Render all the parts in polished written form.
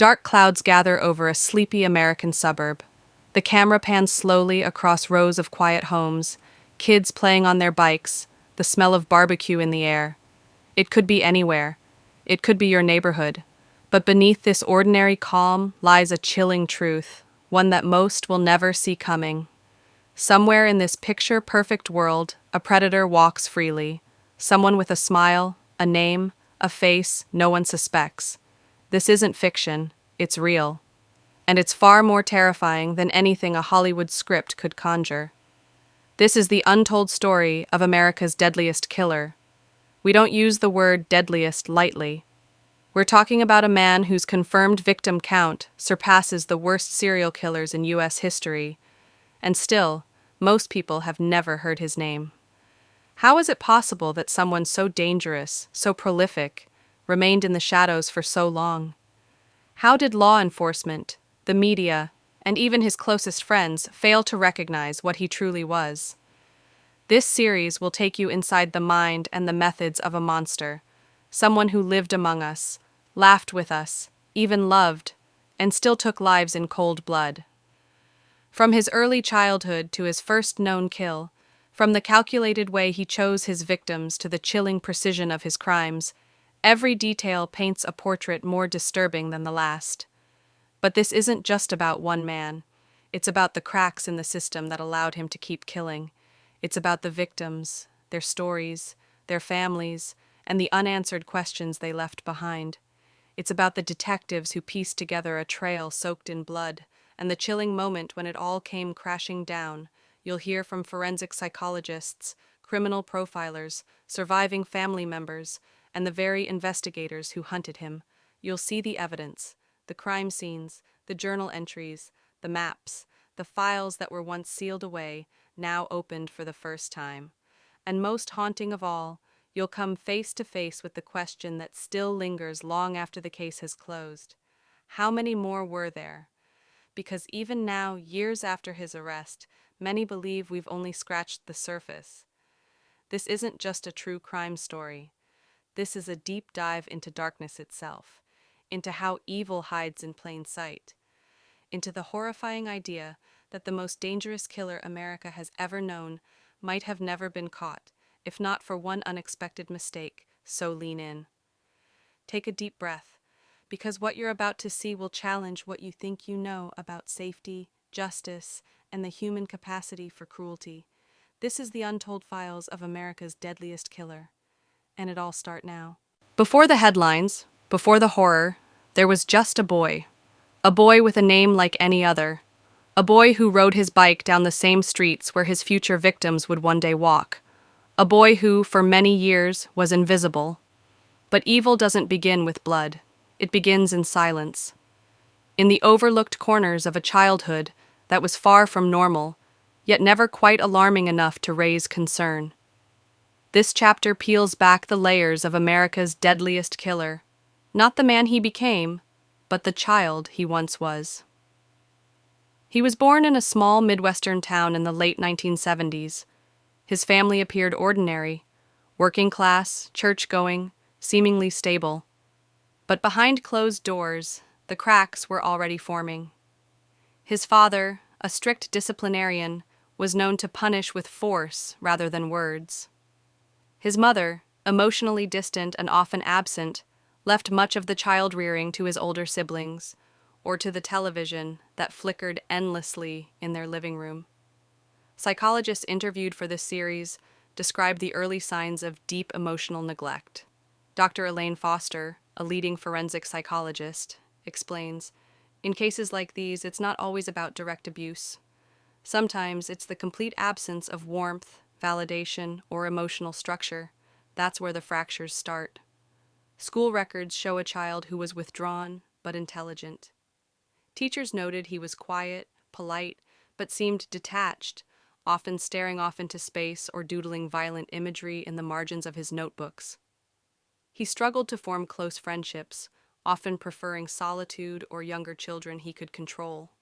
Dark clouds gather over a sleepy American suburb. The camera pans slowly across rows of quiet homes, kids playing on their bikes, the smell of barbecue in the air. It could be anywhere. It could be your neighborhood. But beneath this ordinary calm lies a chilling truth, one that most will never see coming. Somewhere in this picture-perfect world, a predator walks freely. Someone with a smile, a name, a face no one suspects. This isn't fiction, it's real. And it's far more terrifying than anything a Hollywood script could conjure. This is the untold story of America's deadliest killer. We don't use the word deadliest lightly. We're talking about a man whose confirmed victim count surpasses the worst serial killers in U.S. history, and still, most people have never heard his name. How is it possible that someone so dangerous, so prolific, remained in the shadows for so long? How did law enforcement, the media, and even his closest friends fail to recognize what he truly was? This series will take you inside the mind and the methods of a monster, someone who lived among us, laughed with us, even loved, and still took lives in cold blood. From his early childhood to his first known kill, from the calculated way he chose his victims to the chilling precision of his crimes, every detail paints a portrait more disturbing than the last. But this isn't just about one man. It's about the cracks in the system that allowed him to keep killing. It's about the victims, their stories, their families, and the unanswered questions they left behind. It's about the detectives who pieced together a trail soaked in blood, and the chilling moment when it all came crashing down. You'll hear from forensic psychologists, criminal profilers, surviving family members, and the very investigators who hunted him. You'll see the evidence, the crime scenes, the journal entries, the maps, the files that were once sealed away, now opened for the first time. And most haunting of all, you'll come face to face with the question that still lingers long after the case has closed. How many more were there? Because even now, years after his arrest, many believe we've only scratched the surface. This isn't just a true crime story. This is a deep dive into darkness itself, into how evil hides in plain sight, into the horrifying idea that the most dangerous killer America has ever known might have never been caught, if not for one unexpected mistake. So lean in. Take a deep breath, because what you're about to see will challenge what you think you know about safety, justice, and the human capacity for cruelty. This is the untold files of America's deadliest killer. And it all starts now. Before the headlines, before the horror, there was just a boy. A boy with a name like any other. A boy who rode his bike down the same streets where his future victims would one day walk. A boy who, for many years, was invisible. But evil doesn't begin with blood. It begins in silence. In the overlooked corners of a childhood that was far from normal, yet never quite alarming enough to raise concern. This chapter peels back the layers of America's deadliest killer. Not the man he became, but the child he once was. He was born in a small Midwestern town in the late 1970s. His family appeared ordinary, working class, church-going, seemingly stable. But behind closed doors, the cracks were already forming. His father, a strict disciplinarian, was known to punish with force rather than words. His mother, emotionally distant and often absent, left much of the child-rearing to his older siblings, or to the television that flickered endlessly in their living room. Psychologists interviewed for this series described the early signs of deep emotional neglect. Dr. Elaine Foster, a leading forensic psychologist, explains, "In cases like these, it's not always about direct abuse. Sometimes it's the complete absence of warmth, validation, or emotional structure. That's where the fractures start." School records show a child who was withdrawn but intelligent. Teachers noted he was quiet, polite, but seemed detached, often staring off into space or doodling violent imagery in the margins of his notebooks. He struggled to form close friendships, often preferring solitude or younger children he could control.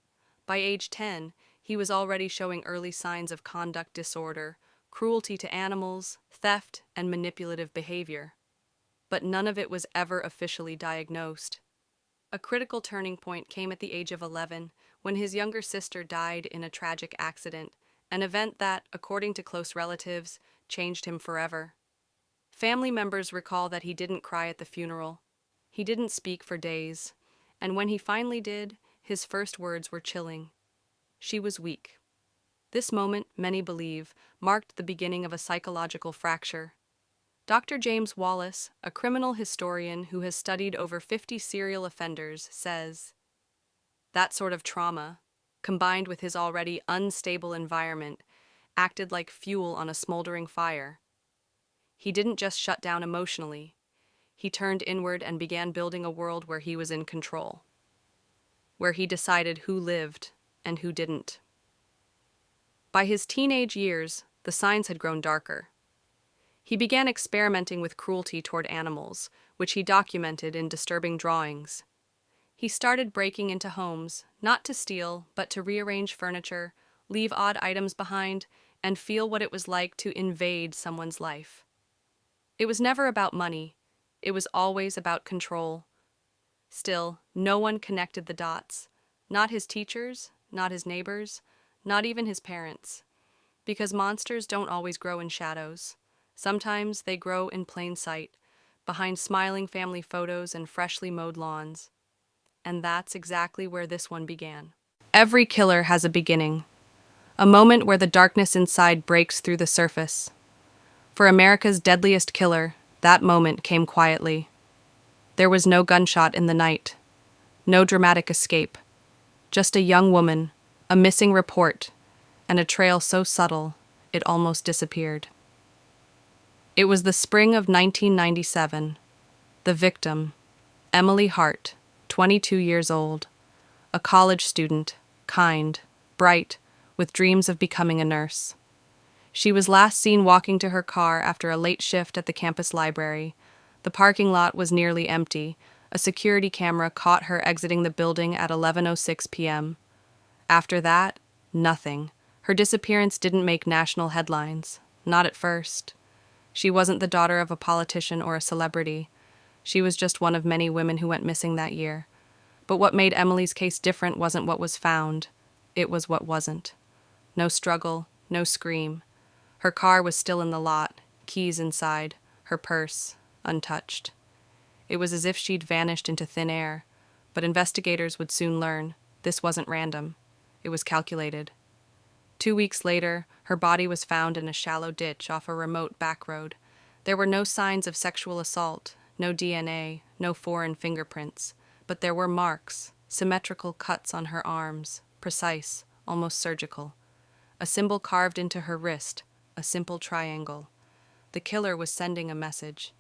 By age 10, he was already showing early signs of conduct disorder, cruelty to animals, theft, and manipulative behavior. But none of it was ever officially diagnosed. A critical turning point came at the age of 11, when his younger sister died in a tragic accident, an event that, according to close relatives, changed him forever. Family members recall that he didn't cry at the funeral. He didn't speak for days, and when he finally did, his first words were chilling. She was weak. This moment, many believe, marked the beginning of a psychological fracture. Dr. James Wallace, a criminal historian who has studied over 50 serial offenders, says, that sort of trauma, combined with his already unstable environment, acted like fuel on a smoldering fire. He didn't just shut down emotionally. He turned inward and began building a world where he was in control, where he decided who lived and who didn't. By his teenage years, the signs had grown darker. He began experimenting with cruelty toward animals, which he documented in disturbing drawings. He started breaking into homes, not to steal, but to rearrange furniture, leave odd items behind, and feel what it was like to invade someone's life. It was never about money. It was always about control. Still, no one connected the dots. Not his teachers, not his neighbors, not even his parents. Because monsters don't always grow in shadows. Sometimes they grow in plain sight, behind smiling family photos and freshly mowed lawns. And that's exactly where this one began. Every killer has a beginning, a moment where the darkness inside breaks through the surface. For America's deadliest killer, that moment came quietly. There was no gunshot in the night, no dramatic escape, just a young woman, a missing report, and a trail so subtle it almost disappeared. It was the spring of 1997. The victim, Emily Hart, 22 years old, a college student, kind, bright, with dreams of becoming a nurse. She was last seen walking to her car after a late shift at the campus library. The parking lot was nearly empty. A security camera caught her exiting the building at 11:06 p.m. After that, nothing. Her disappearance didn't make national headlines. Not at first. She wasn't the daughter of a politician or a celebrity. She was just one of many women who went missing that year. But what made Emily's case different wasn't what was found. It was what wasn't. No struggle, no scream. Her car was still in the lot, keys inside, her purse untouched. It was as if she'd vanished into thin air, but investigators would soon learn this wasn't random. It was calculated. 2 weeks later, her body was found in a shallow ditch off a remote back road. There were no signs of sexual assault, no DNA, no foreign fingerprints, but there were marks, symmetrical cuts on her arms, precise, almost surgical. A symbol carved into her wrist, a simple triangle. The killer was sending a message.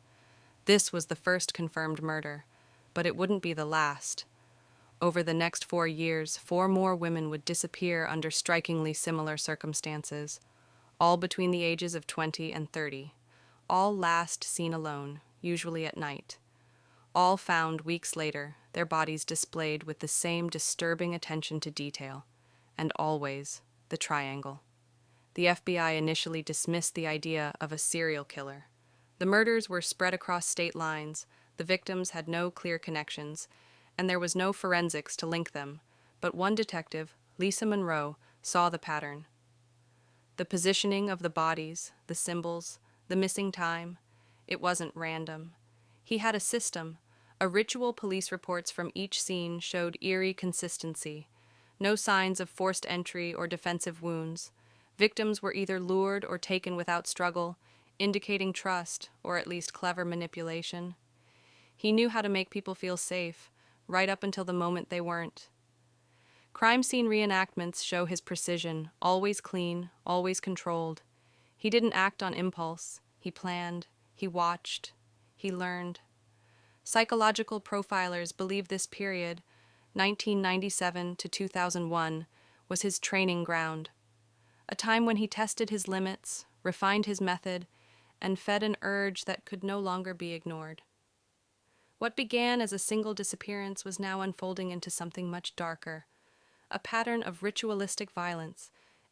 This was the first confirmed murder, but it wouldn't be the last. Over the next 4 years, 4 more women would disappear under strikingly similar circumstances, all between the ages of 20 and 30, all last seen alone, usually at night. All found weeks later, their bodies displayed with the same disturbing attention to detail, and always the triangle. The FBI initially dismissed the idea of a serial killer. The murders were spread across state lines, the victims had no clear connections, and there was no forensics to link them, but one detective, Lisa Monroe, saw the pattern. The positioning of the bodies, the symbols, the missing time, it wasn't random. He had a system. A ritual police reports from each scene showed eerie consistency. No signs of forced entry or defensive wounds. Victims were either lured or taken without struggle, indicating trust, or at least clever manipulation. He knew how to make people feel safe, right up until the moment they weren't. Crime scene reenactments show his precision, always clean, always controlled. He didn't act on impulse. He planned, he watched, he learned. Psychological profilers believe this period, 1997 to 2001, was his training ground. A time when he tested his limits, refined his method, and fed an urge that could no longer be ignored. What began as a single disappearance was now unfolding into something much darker, a pattern of ritualistic violence,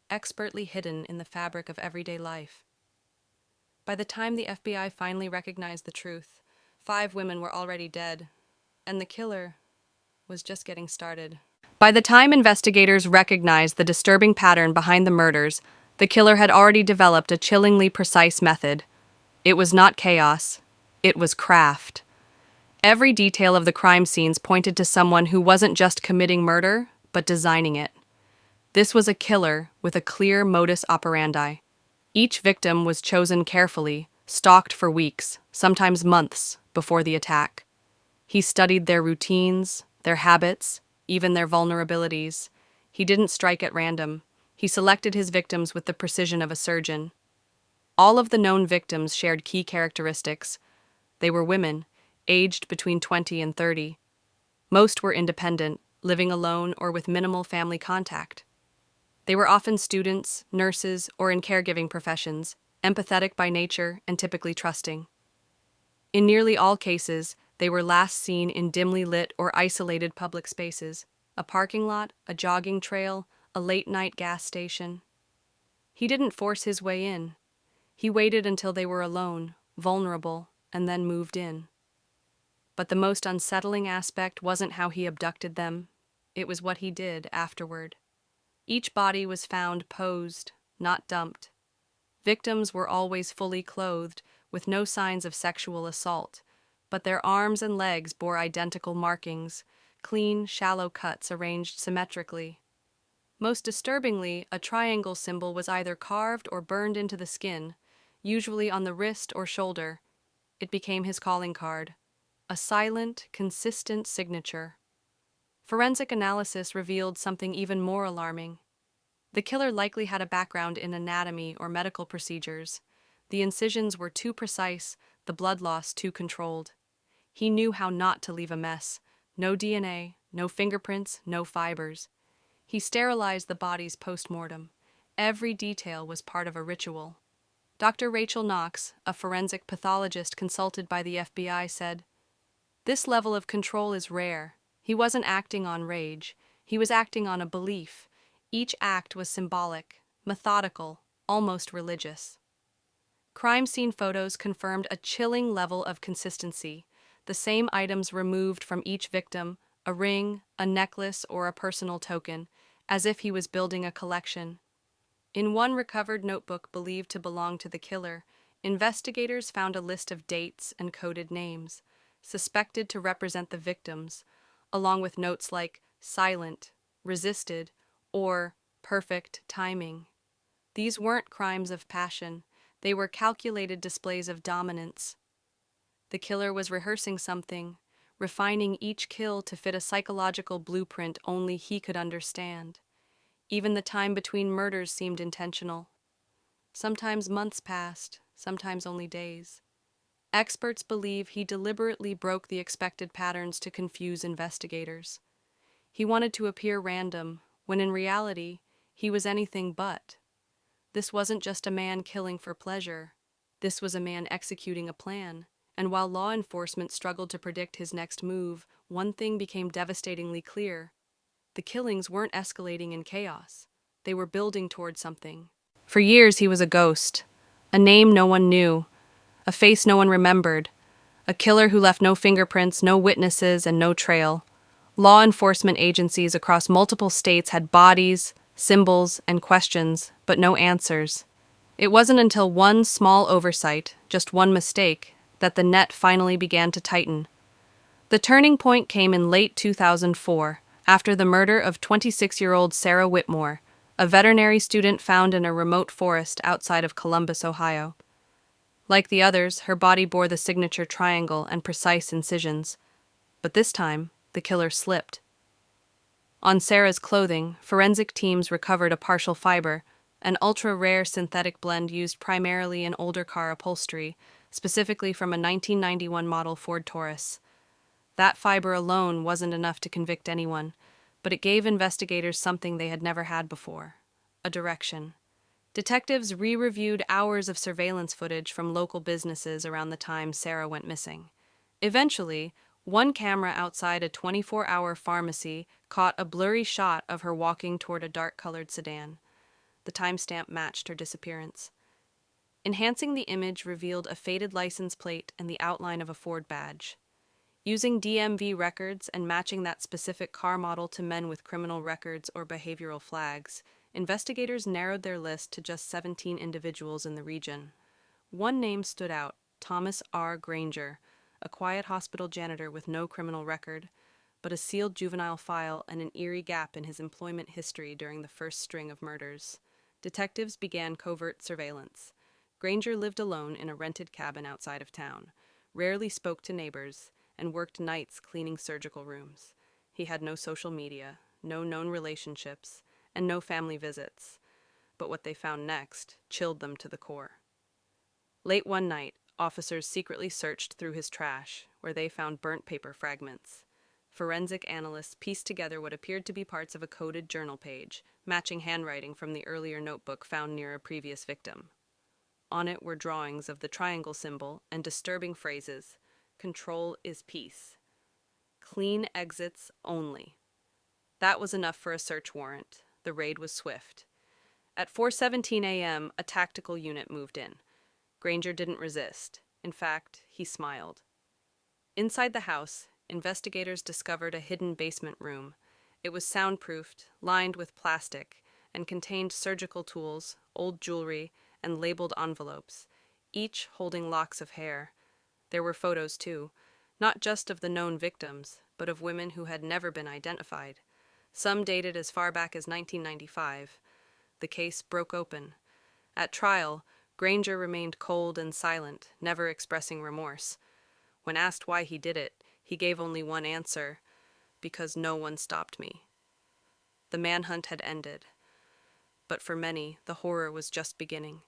expertly hidden in the fabric of everyday life. By the time the FBI finally recognized the truth, 5 women were already dead, and the killer, was just getting started. By the time investigators recognized the disturbing pattern behind the murders, the killer had already developed a chillingly precise method. It was not chaos, it was craft. Every detail of the crime scenes pointed to someone who wasn't just committing murder, but designing it. This was a killer with a clear modus operandi. Each victim was chosen carefully, stalked for weeks, sometimes months, before the attack. He studied their routines, their habits, even their vulnerabilities. He didn't strike at random. He selected his victims with the precision of a surgeon. All of the known victims shared key characteristics. They were women, aged between 20 and 30. Most were independent, living alone or with minimal family contact. They were often students, nurses, or in caregiving professions, empathetic by nature and typically trusting. In nearly all cases, they were last seen in dimly lit or isolated public spaces, a parking lot, a jogging trail, a late-night gas station. He didn't force his way in. He waited until they were alone, vulnerable, and then moved in. But the most unsettling aspect wasn't how he abducted them. It was what he did afterward. Each body was found posed, not dumped. Victims were always fully clothed, with no signs of sexual assault, but their arms and legs bore identical markings, clean, shallow cuts arranged symmetrically. Most disturbingly, a triangle symbol was either carved or burned into the skin, usually on the wrist or shoulder. It became his calling card, a silent, consistent signature. Forensic analysis revealed something even more alarming. The killer likely had a background in anatomy or medical procedures. The incisions were too precise, the blood loss too controlled. He knew how not to leave a mess. No DNA, no fingerprints, no fibers. He sterilized the bodies post-mortem. Every detail was part of a ritual. Dr. Rachel Knox, a forensic pathologist consulted by the FBI, said, "This level of control is rare. He wasn't acting on rage. He was acting on a belief. Each act was symbolic, methodical, almost religious." Crime scene photos confirmed a chilling level of consistency. The same items removed from each victim, a ring, a necklace, or a personal token, as if he was building a collection. In one recovered notebook believed to belong to the killer, investigators found a list of dates and coded names, suspected to represent the victims, along with notes like silent, resisted, or perfect timing. These weren't crimes of passion, they were calculated displays of dominance. The killer was rehearsing something, refining each kill to fit a psychological blueprint only he could understand. Even the time between murders seemed intentional. Sometimes months passed, sometimes only days. Experts believe he deliberately broke the expected patterns to confuse investigators. He wanted to appear random, when in reality, he was anything but. This wasn't just a man killing for pleasure. This was a man executing a plan. And while law enforcement struggled to predict his next move, one thing became devastatingly clear. The killings weren't escalating in chaos. They were building toward something. For years, he was a ghost. A name no one knew. A face no one remembered. A killer who left no fingerprints, no witnesses, and no trail. Law enforcement agencies across multiple states had bodies, symbols, and questions, but no answers. It wasn't until one small oversight, just one mistake, that the net finally began to tighten. The turning point came in late 2004, after the murder of 26-year-old Sarah Whitmore, a veterinary student found in a remote forest outside of Columbus, Ohio. Like the others, her body bore the signature triangle and precise incisions. But this time, the killer slipped. On Sarah's clothing, forensic teams recovered a partial fiber, an ultra-rare synthetic blend used primarily in older car upholstery, specifically from a 1991 model Ford Taurus. That fiber alone wasn't enough to convict anyone, but it gave investigators something they had never had before: a direction. Detectives re-reviewed hours of surveillance footage from local businesses around the time Sarah went missing. Eventually, one camera outside a 24-hour pharmacy caught a blurry shot of her walking toward a dark-colored sedan. The timestamp matched her disappearance. Enhancing the image revealed a faded license plate and the outline of a Ford badge. Using DMV records and matching that specific car model to men with criminal records or behavioral flags, investigators narrowed their list to just 17 individuals in the region. One name stood out: Thomas R. Granger, a quiet hospital janitor with no criminal record, but a sealed juvenile file and an eerie gap in his employment history during the first string of murders. Detectives began covert surveillance. Granger lived alone in a rented cabin outside of town, rarely spoke to neighbors, and worked nights cleaning surgical rooms. He had no social media, no known relationships, and no family visits. But what they found next chilled them to the core. Late one night, officers secretly searched through his trash, where they found burnt paper fragments. Forensic analysts pieced together what appeared to be parts of a coded journal page, matching handwriting from the earlier notebook found near a previous victim. On it were drawings of the triangle symbol and disturbing phrases: "Control is peace. Clean exits only." That was enough for a search warrant. The raid was swift. At 4:17 a.m., a tactical unit moved in. Granger didn't resist. In fact, he smiled. Inside the house, investigators discovered a hidden basement room. It was soundproofed, lined with plastic, and contained surgical tools, old jewelry, and labeled envelopes, each holding locks of hair. There were photos, too, not just of the known victims, but of women who had never been identified. Some dated as far back as 1995. The case broke open. At trial, Granger remained cold and silent, never expressing remorse. When asked why he did it, he gave only one answer: "Because no one stopped me." The manhunt had ended. But for many, the horror was just beginning.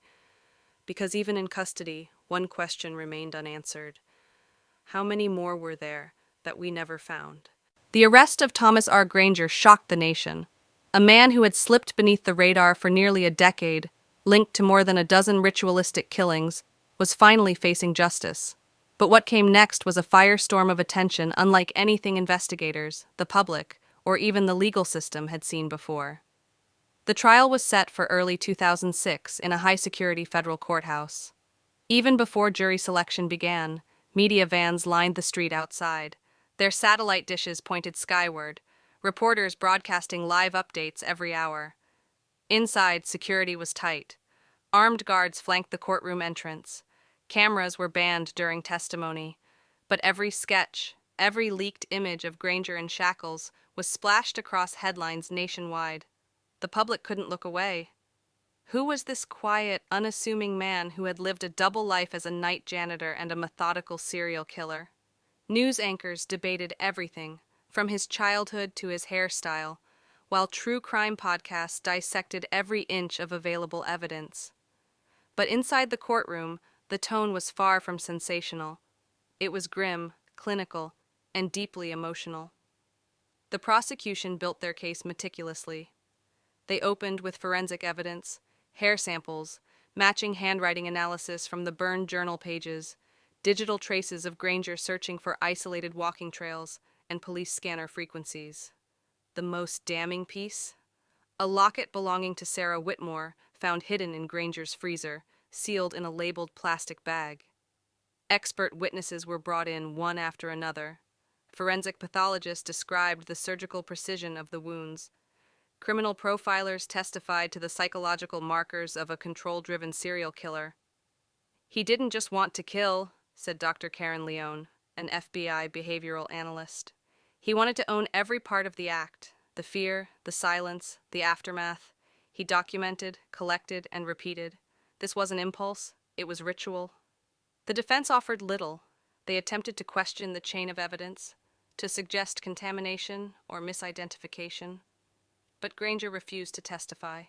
Because even in custody, one question remained unanswered: how many more were there that we never found? The arrest of Thomas R. Granger shocked the nation. A man who had slipped beneath the radar for nearly a decade, linked to more than a dozen ritualistic killings, was finally facing justice. But what came next was a firestorm of attention unlike anything investigators, the public, or even the legal system had seen before. The trial was set for early 2006 in a high-security federal courthouse. Even before jury selection began, media vans lined the street outside. Their satellite dishes pointed skyward, reporters broadcasting live updates every hour. Inside, security was tight. Armed guards flanked the courtroom entrance. Cameras were banned during testimony. But every sketch, every leaked image of Granger in shackles was splashed across headlines nationwide. The public couldn't look away. Who was this quiet, unassuming man who had lived a double life as a night janitor and a methodical serial killer? News anchors debated everything, from his childhood to his hairstyle, while true crime podcasts dissected every inch of available evidence. But inside the courtroom, the tone was far from sensational. It was grim, clinical, and deeply emotional. The prosecution built their case meticulously. They opened with forensic evidence, hair samples, matching handwriting analysis from the burned journal pages, digital traces of Granger searching for isolated walking trails, and police scanner frequencies. The most damning piece? A locket belonging to Sarah Whitmore, found hidden in Granger's freezer, sealed in a labeled plastic bag. Expert witnesses were brought in one after another. Forensic pathologists described the surgical precision of the wounds. Criminal profilers testified to the psychological markers of a control-driven serial killer. "He didn't just want to kill," said Dr. Karen Leone, an FBI behavioral analyst. "He wanted to own every part of the act: the fear, the silence, the aftermath. He documented, collected, and repeated. This wasn't impulse, it was ritual." The defense offered little. They attempted to question the chain of evidence, to suggest contamination or misidentification. But Granger refused to testify.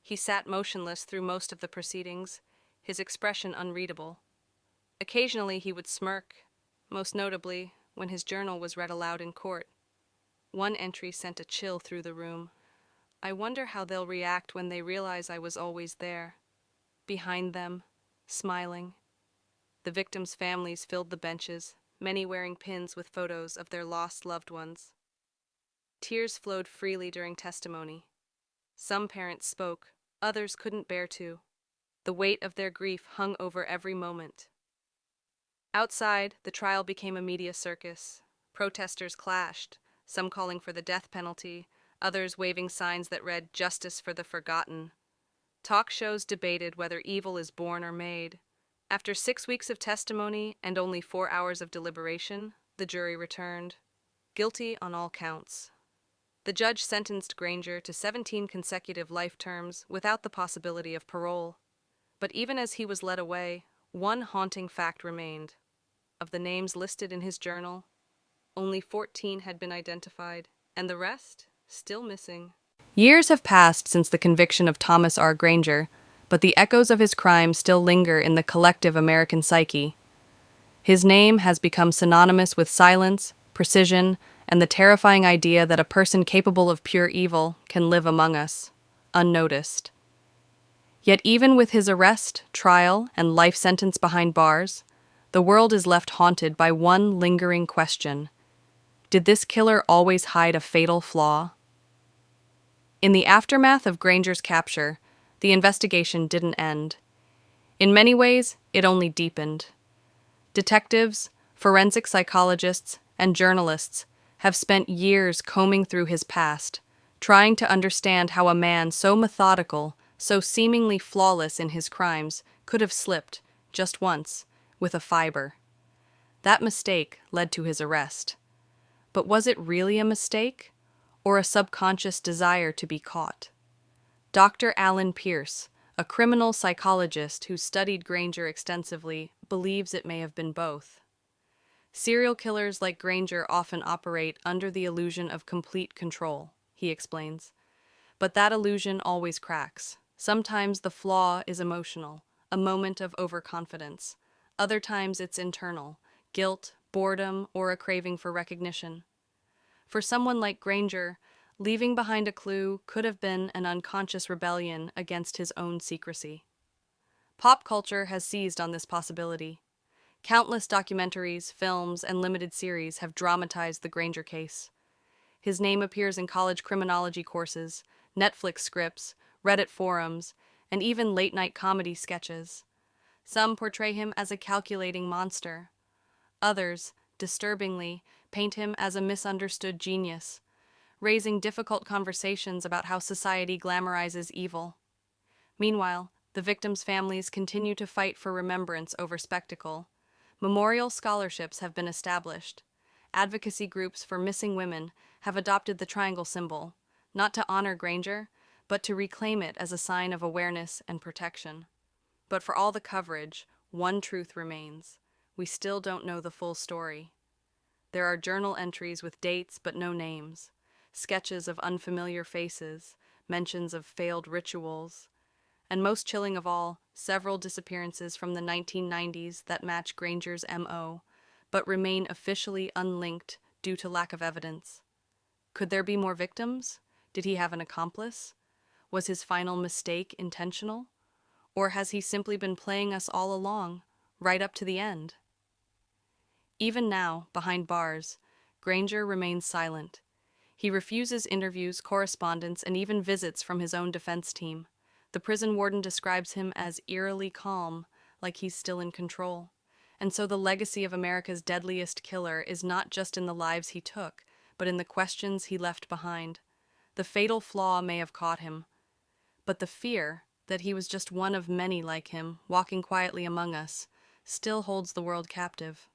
He sat motionless through most of the proceedings, his expression unreadable. Occasionally he would smirk, most notably when his journal was read aloud in court. One entry sent a chill through the room. "I wonder how they'll react when they realize I was always there, behind them, smiling." The victims' families filled the benches, many wearing pins with photos of their lost loved ones. Tears flowed freely during testimony. Some parents spoke, others couldn't bear to. The weight of their grief hung over every moment. Outside, the trial became a media circus. Protesters clashed, some calling for the death penalty, others waving signs that read, "Justice for the Forgotten." Talk shows debated whether evil is born or made. After 6 weeks of testimony and only 4 hours of deliberation, the jury returned, guilty on all counts. The judge sentenced Granger to 17 consecutive life terms without the possibility of parole. But even as he was led away, one haunting fact remained. Of the names listed in his journal, only 14 had been identified, and the rest still missing. Years have passed since the conviction of Thomas R. Granger, but the echoes of his crime still linger in the collective American psyche. His name has become synonymous with silence, precision, and the terrifying idea that a person capable of pure evil can live among us, unnoticed. Yet even with his arrest, trial, and life sentence behind bars, the world is left haunted by one lingering question. Did this killer always hide a fatal flaw? In the aftermath of Granger's capture, the investigation didn't end. In many ways, it only deepened. Detectives, forensic psychologists, and journalists have spent years combing through his past, trying to understand how a man so methodical, so seemingly flawless in his crimes, could have slipped, just once, with a fiber. That mistake led to his arrest. But was it really a mistake, or a subconscious desire to be caught? Dr. Alan Pierce, a criminal psychologist who studied Granger extensively, believes it may have been both. Serial killers like Granger often operate under the illusion of complete control, he explains. But that illusion always cracks. Sometimes the flaw is emotional, a moment of overconfidence. Other times it's internal, guilt, boredom, or a craving for recognition. For someone like Granger, leaving behind a clue could have been an unconscious rebellion against his own secrecy. Pop culture has seized on this possibility. Countless documentaries, films, and limited series have dramatized the Granger case. His name appears in college criminology courses, Netflix scripts, Reddit forums, and even late-night comedy sketches. Some portray him as a calculating monster. Others, disturbingly, paint him as a misunderstood genius, raising difficult conversations about how society glamorizes evil. Meanwhile, the victims' families continue to fight for remembrance over spectacle. Memorial scholarships have been established. Advocacy groups for missing women have adopted the triangle symbol, not to honor Granger, but to reclaim it as a sign of awareness and protection. But for all the coverage, one truth remains. We still don't know the full story. There are journal entries with dates but no names, sketches of unfamiliar faces, mentions of failed rituals, and most chilling of all, several disappearances from the 1990s that match Granger's M.O., but remain officially unlinked due to lack of evidence. Could there be more victims? Did he have an accomplice? Was his final mistake intentional? Or has he simply been playing us all along, right up to the end? Even now, behind bars, Granger remains silent. He refuses interviews, correspondence, and even visits from his own defense team. The prison warden describes him as eerily calm, like he's still in control. And so the legacy of America's deadliest killer is not just in the lives he took, but in the questions he left behind. The fatal flaw may have caught him, but the fear that he was just one of many like him, walking quietly among us, still holds the world captive.